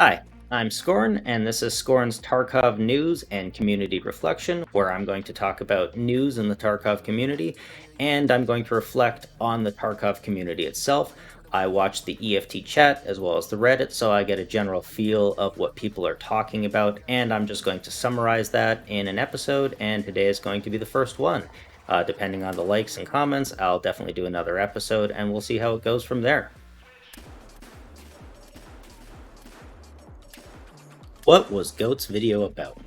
Hi, I'm Skorn, and this is Skorn's Tarkov News and Community Reflection, where I'm going to talk about news in the Tarkov community, and I'm going to reflect on the Tarkov community itself. I watch the EFT chat as well as the Reddit, so I get a general feel of what people are talking about, and I'm just going to summarize that in an episode, and today is going to be the first one. Depending on the likes and comments, I'll definitely do another episode, and we'll see how it goes from there. What was Goat's video about?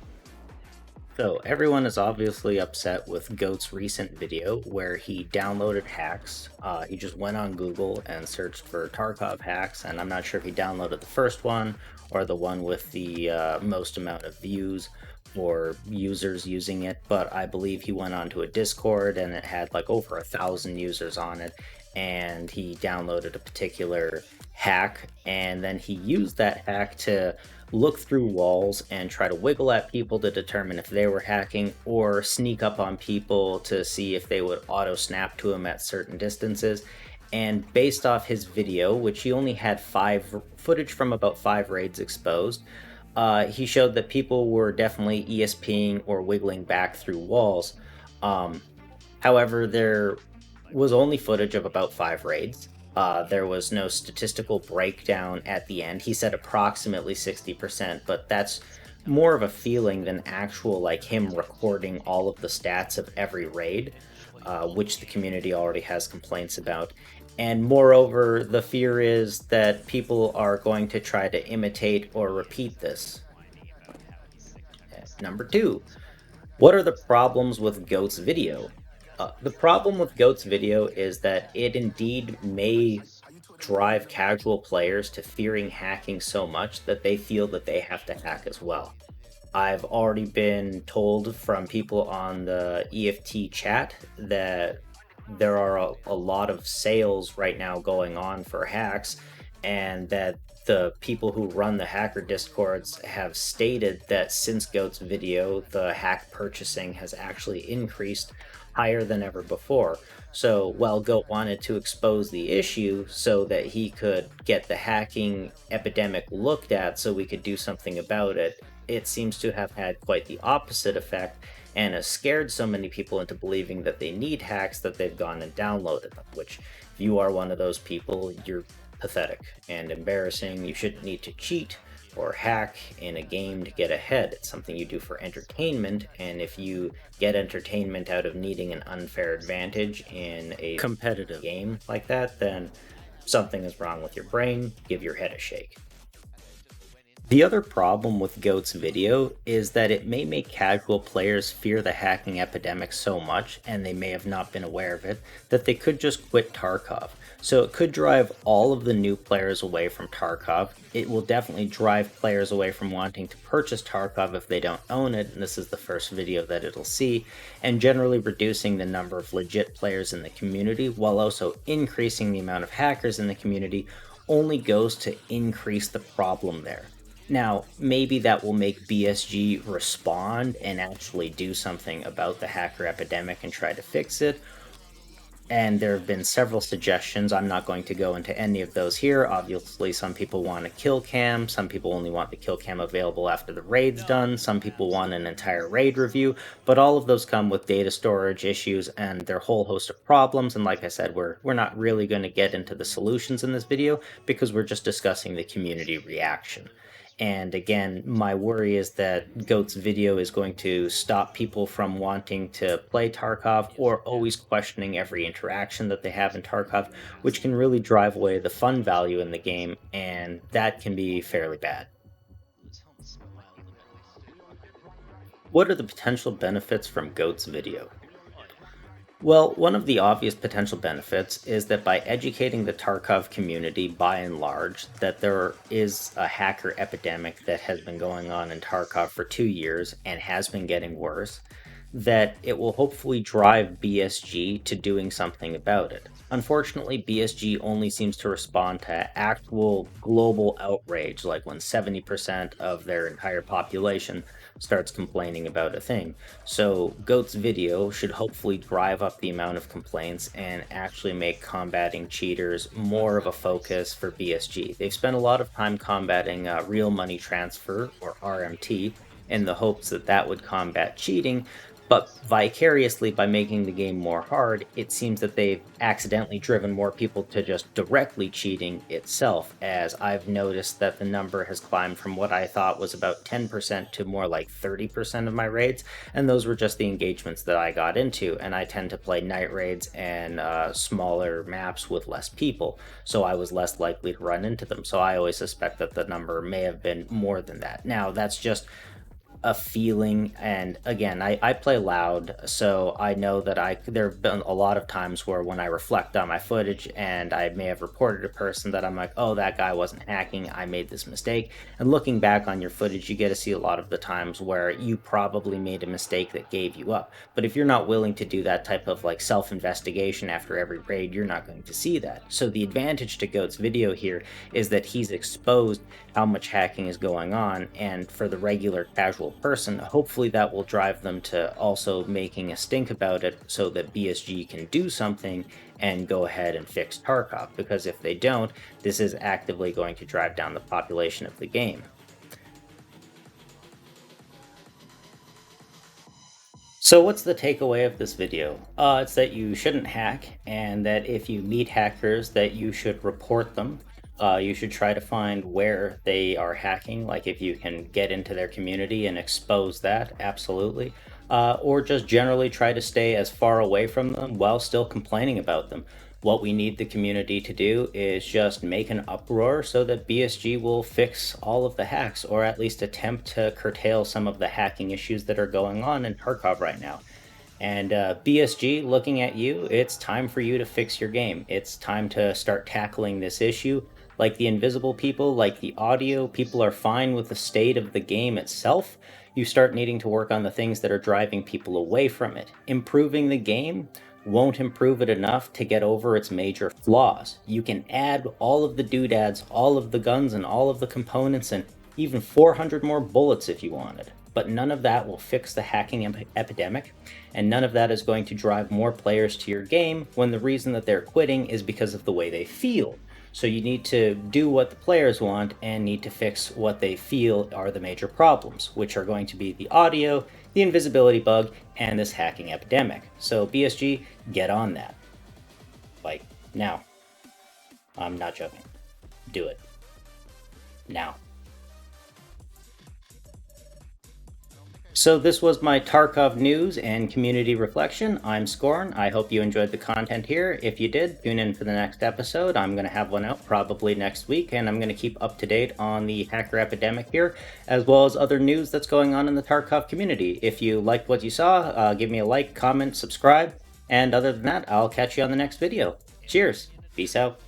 So, everyone is obviously upset with Goat's recent video where he downloaded hacks. He just went on Google and searched for Tarkov hacks, and I'm not sure if he downloaded the first one or the one with the most amount of views or users using it, but I believe he went onto a Discord and it had like over 1,000 users on it, and he downloaded a particular hack, and then he used that hack to look through walls and try to wiggle at people to determine if they were hacking, or sneak up on people to see if they would auto snap to him at certain distances. And based off his video, which he only had footage from about 5 raids exposed, he showed that people were definitely ESPing or wiggling back through walls. Um, However, there was only footage of about 5 raids. There was no statistical breakdown at the end. He said approximately 60%, but that's more of a feeling than actual, like him recording all of the stats of every raid, which the community already has complaints about. And moreover, the fear is that people are going to try to imitate or repeat this. Number two, what are the problems with Goat's video? The problem with Goat's video is that it indeed may drive casual players to fearing hacking so much that they feel that they have to hack as well. I've already been told from people on the EFT chat that there are a lot of sales right now going on for hacks, and that the people who run the hacker discords have stated that since Goat's video, the hack purchasing has actually increased higher than ever before. So while Goat wanted to expose the issue so that he could get the hacking epidemic looked at so we could do something about it, it seems to have had quite the opposite effect and has scared so many people into believing that they need hacks that they've gone and downloaded them, which, if you are one of those people, you're pathetic and embarrassing. You shouldn't need to cheat or hack in a game to get ahead. It's something you do for entertainment, and if you get entertainment out of needing an unfair advantage in a competitive game like that, then something is wrong with your brain. Give your head a shake. The other problem with Goat's video is that it may make casual players fear the hacking epidemic so much, and they may have not been aware of it, that they could just quit Tarkov. So it could drive all of the new players away from Tarkov. It will definitely drive players away from wanting to purchase Tarkov if they don't own it, and this is the first video that it'll see, and generally reducing the number of legit players in the community, while also increasing the amount of hackers in the community, only goes to increase the problem there. Now, maybe that will make BSG respond and actually do something about the hacker epidemic and try to fix it. And there have been several suggestions. I'm not going to go into any of those here. Obviously, some people want a kill cam. Some people only want the kill cam available after the raid's done. Some people want an entire raid review. But all of those come with data storage issues and their whole host of problems. And like I said, we're not really going to get into the solutions in this video because we're just discussing the community reaction. And again, my worry is that Goat's video is going to stop people from wanting to play Tarkov or always questioning every interaction that they have in Tarkov, which can really drive away the fun value in the game, and that can be fairly bad. What are the potential benefits from Goat's video? Well, one of the obvious potential benefits is that by educating the Tarkov community by and large that there is a hacker epidemic that has been going on in Tarkov for 2 years and has been getting worse, that it will hopefully drive BSG to doing something about it. Unfortunately, BSG only seems to respond to actual global outrage, like when 70% of their entire population starts complaining about a thing. So Goat's video should hopefully drive up the amount of complaints and actually make combating cheaters more of a focus for BSG. They've spent a lot of time combating real money transfer, or RMT, in the hopes that that would combat cheating, but vicariously, by making the game more hard, it seems that they've accidentally driven more people to just directly cheating itself, as I've noticed that the number has climbed from what I thought was about 10% to more like 30% of my raids, and those were just the engagements that I got into, and I tend to play night raids and smaller maps with less people, so I was less likely to run into them, so I always suspect that the number may have been more than that. Now, that's just a feeling, and again, I play loud, so I know that there have been a lot of times where when I reflect on my footage and I may have reported a person that I'm like, oh, that guy wasn't hacking, I made this mistake. And looking back on your footage, you get to see a lot of the times where you probably made a mistake that gave you up. But if you're not willing to do that type of like self-investigation after every raid, you're not going to see that. So the advantage to Goat's video here is that he's exposed how much hacking is going on, and for the regular casual person, hopefully that will drive them to also making a stink about it so that BSG can do something and go ahead and fix Tarkov, because if they don't, this is actively going to drive down the population of the game. So what's the takeaway of this video? It's that you shouldn't hack, and that if you meet hackers, that you should report them. You should try to find where they are hacking, like if you can get into their community and expose that, absolutely. Or just generally try to stay as far away from them while still complaining about them. What we need the community to do is just make an uproar so that BSG will fix all of the hacks, or at least attempt to curtail some of the hacking issues that are going on in Tarkov right now. And BSG, looking at you, it's time for you to fix your game. It's time to start tackling this issue. Like the invisible people, like the audio, people are fine with the state of the game itself. You start needing to work on the things that are driving people away from it. Improving the game won't improve it enough to get over its major flaws. You can add all of the doodads, all of the guns, and all of the components, and even 400 more bullets if you wanted. But none of that will fix the hacking epidemic, and none of that is going to drive more players to your game when the reason that they're quitting is because of the way they feel. So you need to do what the players want and need to fix what they feel are the major problems, which are going to be the audio, the invisibility bug, and this hacking epidemic. So BSG, get on that. Like, now. I'm not joking. Do it. Now. So this was my Tarkov news and community reflection. I'm Skorn. I hope you enjoyed the content here. If you did, tune in for the next episode. I'm going to have one out probably next week, and I'm going to keep up to date on the hacker epidemic here, as well as other news that's going on in the Tarkov community. If you liked what you saw, give me a like, comment, subscribe, and other than that, I'll catch you on the next video. Cheers. Peace out.